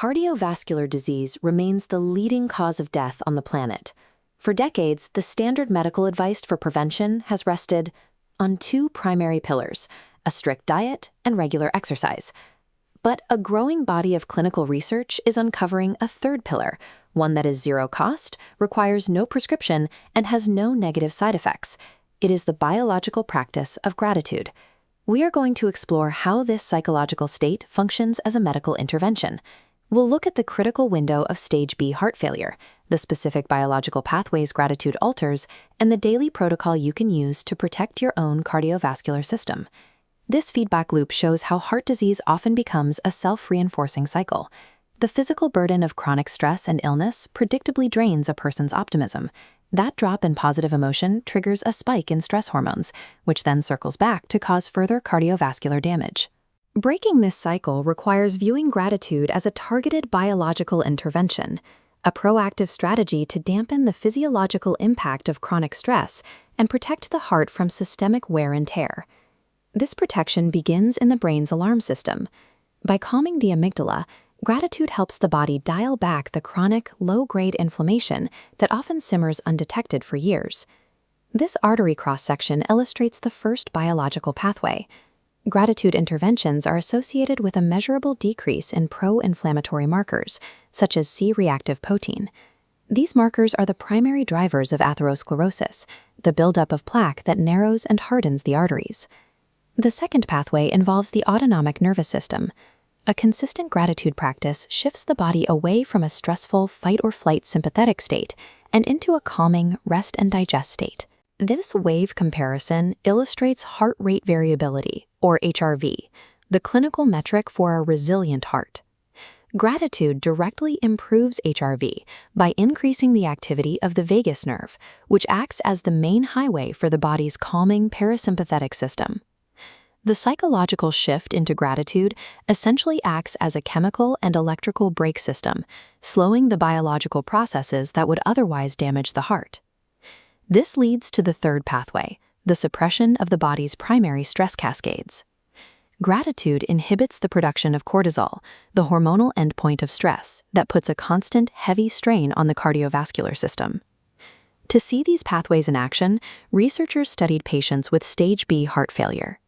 Cardiovascular disease remains the leading cause of death on the planet. For decades, the standard medical advice for prevention has rested on two primary pillars: a strict diet and regular exercise. But a growing body of clinical research is uncovering a third pillar, one that is zero cost, requires no prescription, and has no negative side effects. It is the biological practice of gratitude. We are going to explore how this psychological state functions as a medical intervention. We'll look at the critical window of stage B heart failure, the specific biological pathways gratitude alters, and the daily protocol you can use to protect your own cardiovascular system. This feedback loop shows how heart disease often becomes a self-reinforcing cycle. The physical burden of chronic stress and illness predictably drains a person's optimism. That drop in positive emotion triggers a spike in stress hormones, which then circles back to cause further cardiovascular damage. Breaking this cycle requires viewing gratitude as a targeted biological intervention, a proactive strategy to dampen the physiological impact of chronic stress and protect the heart from systemic wear and tear. This protection begins in the brain's alarm system. By calming the amygdala, gratitude helps the body dial back the chronic, low-grade inflammation that often simmers undetected for years. This artery cross-section illustrates the first biological pathway. Gratitude interventions are associated with a measurable decrease in pro-inflammatory markers, such as C-reactive protein. These markers are the primary drivers of atherosclerosis, the buildup of plaque that narrows and hardens the arteries. The second pathway involves the autonomic nervous system. A consistent gratitude practice shifts the body away from a stressful fight-or-flight sympathetic state and into a calming rest and digest state. This wave comparison illustrates heart rate variability, or HRV, the clinical metric for a resilient heart. Gratitude directly improves HRV by increasing the activity of the vagus nerve, which acts as the main highway for the body's calming parasympathetic system. The psychological shift into gratitude essentially acts as a chemical and electrical brake system, slowing the biological processes that would otherwise damage the heart. This leads to the third pathway, the suppression of the body's primary stress cascades. Gratitude inhibits the production of cortisol, the hormonal endpoint of stress that puts a constant, heavy strain on the cardiovascular system. To see these pathways in action, researchers studied patients with stage B heart failure.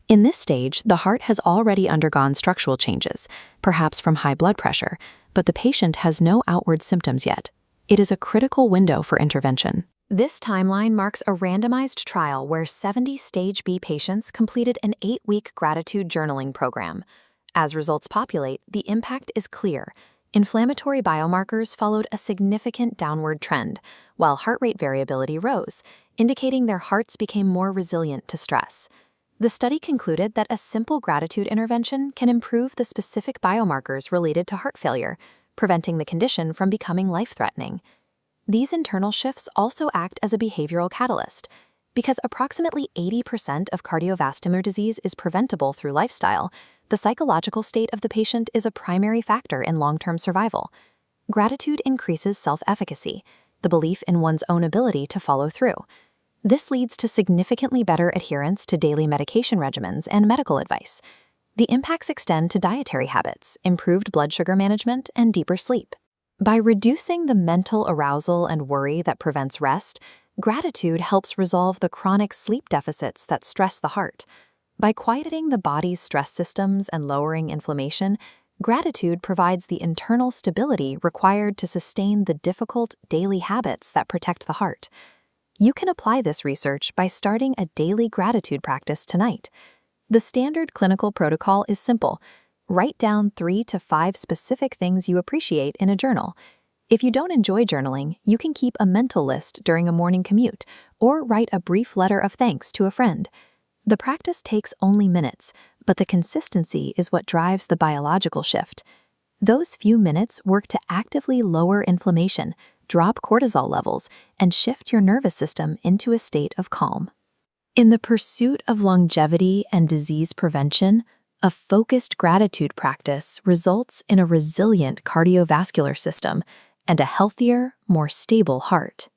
In this stage, the heart has already undergone structural changes, perhaps from high blood pressure, but the patient has no outward symptoms yet. It is a critical window for intervention. This timeline marks a randomized trial where 70 stage B patients completed an 8-week gratitude journaling program. As results populate, the impact is clear. Inflammatory biomarkers followed a significant downward trend, while heart rate variability rose, indicating their hearts became more resilient to stress. The study concluded that a simple gratitude intervention can improve the specific biomarkers related to heart failure, preventing the condition from becoming life-threatening. These internal shifts also act as a behavioral catalyst. Because approximately 80% of cardiovascular disease is preventable through lifestyle, the psychological state of the patient is a primary factor in long-term survival. Gratitude increases self-efficacy, the belief in one's own ability to follow through. This leads to significantly better adherence to daily medication regimens and medical advice. The impacts extend to dietary habits, improved blood sugar management, and deeper sleep. By reducing the mental arousal and worry that prevents rest, gratitude helps resolve the chronic sleep deficits that stress the heart. By quieting the body's stress systems and lowering inflammation, gratitude provides the internal stability required to sustain the difficult daily habits that protect the heart. You can apply this research by starting a daily gratitude practice tonight. The standard clinical protocol is simple. Write down 3 to 5 specific things you appreciate in a journal. If you don't enjoy journaling, you can keep a mental list during a morning commute or write a brief letter of thanks to a friend. The practice takes only minutes, but the consistency is what drives the biological shift. Those few minutes work to actively lower inflammation, drop cortisol levels, and shift your nervous system into a state of calm. In the pursuit of longevity and disease prevention, a focused gratitude practice results in a resilient cardiovascular system and a healthier, more stable heart.